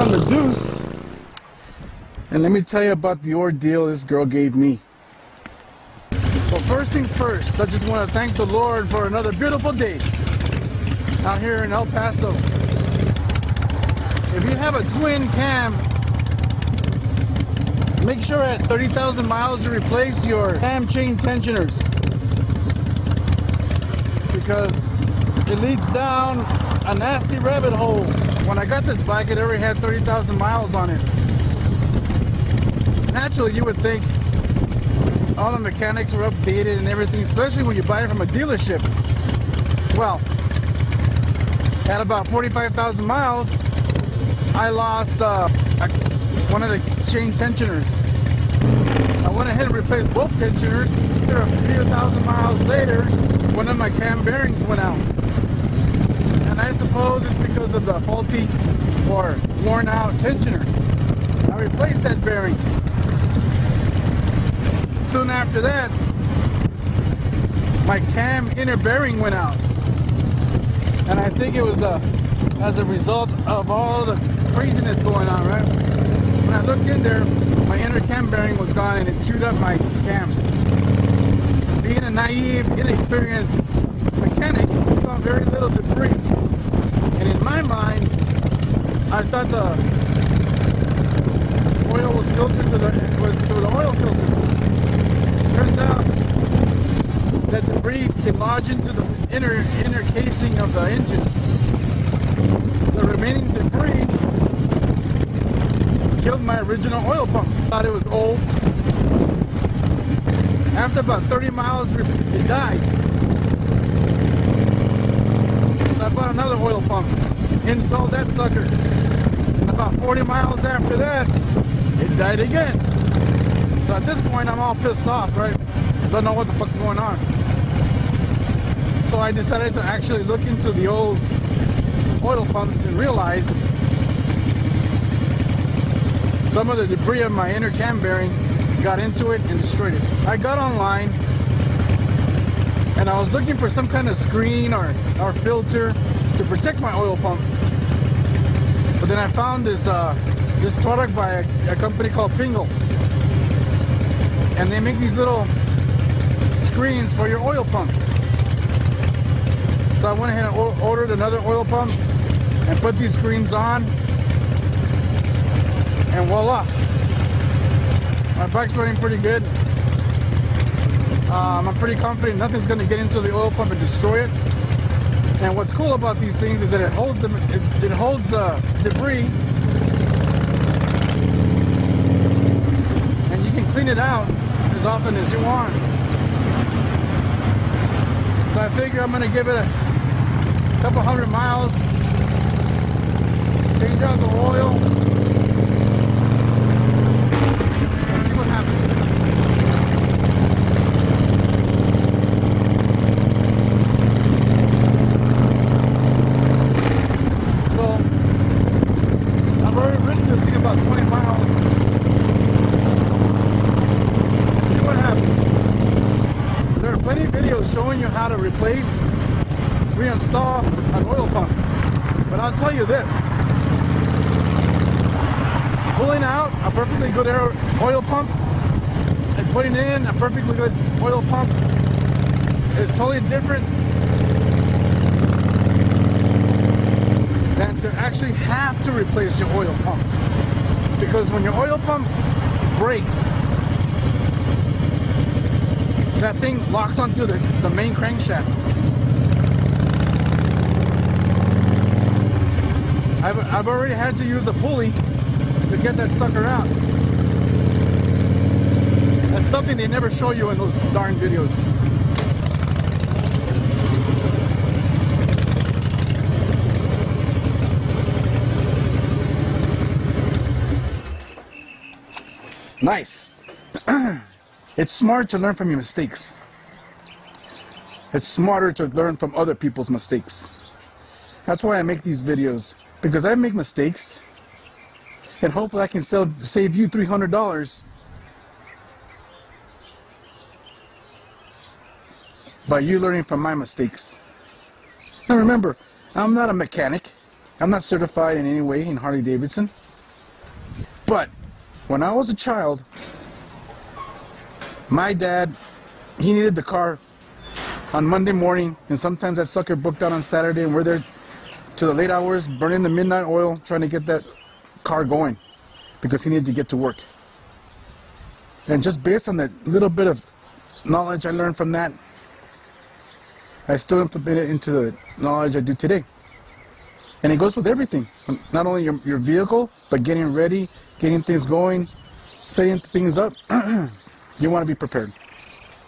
on the deuce, and let me tell you about the ordeal this girl gave me. Well, first things first, I just want to thank the Lord for another beautiful day out here in El Paso. If you have a twin cam, make sure at 30,000 miles to replace your cam chain tensioners, because it leads down a nasty rabbit hole. When I got this bike, it already had 30,000 miles on it. Naturally, you would think all the mechanics were updated and everything, especially when you buy it from a dealership. Well, at about 45,000 miles, I lost one of the chain tensioners. I went ahead and replaced both tensioners. A few thousand miles later, one of my cam bearings went out. And I suppose it's because of the faulty or worn out tensioner. I replaced that bearing. Soon after that, my cam inner bearing went out. And I think it was as a result of all the craziness going on, right? When I looked in there, my inner cam bearing was gone and it chewed up my cam. Being a naive, inexperienced mechanic, I found very little debris. And in my mind, I thought the oil was filtered to the oil filter. Turns out that debris can lodge into the inner casing of the engine. The remaining debris killed my original oil pump. Thought it was old. After about 30 miles, it died. So I bought another oil pump, installed that sucker. And about 40 miles after that, it died again. So at this point, I'm all pissed off, right? Don't know what the fuck's going on. So I decided to actually look into the old oil pumps and realize some of the debris of my inner cam bearing got into it and destroyed it. I got online and I was looking for some kind of screen or filter to protect my oil pump. But then I found this product by a company called Pingle. And they make these little screens for your oil pump. So I went ahead and ordered another oil pump and put these screens on, and voila, my bike's running pretty good. I'm pretty confident nothing's going to get into the oil pump and destroy it. And what's cool about these things is that it holds debris, and you can clean it out as often as you want. So I figure I'm going to give it a couple hundred miles, change out the oil, and see what happens. So I've already ridden this thing about 20 miles. See what happens. There are plenty of videos showing you how to replace, reinstall an oil pump. But I'll tell you this, pulling out a perfectly good oil pump and putting in a perfectly good oil pump is totally different than to actually have to replace your oil pump. Because when your oil pump breaks, that thing locks onto the main crankshaft. I've already had to use a pulley to get that sucker out. That's something they never show you in those darn videos. Nice. It's smart to learn from your mistakes. It's smarter to learn from other people's mistakes. That's why I make these videos, because I make mistakes, and hopefully I can save you $300 by you learning from my mistakes. Now remember, I'm not a mechanic. I'm not certified in any way in Harley-Davidson. But when I was a child, my dad, he needed the car on Monday morning, and sometimes that sucker booked out on Saturday, and we're there to the late hours, burning the midnight oil, trying to get that car going because he needed to get to work. And just based on that little bit of knowledge I learned from that, I still implement it into the knowledge I do today. And it goes with everything, not only your vehicle, but getting ready, getting things going, setting things up. You want to be prepared.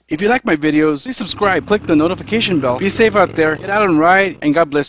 If you like my videos, please subscribe, click the notification bell. Be safe out there, get out and ride, and God bless you.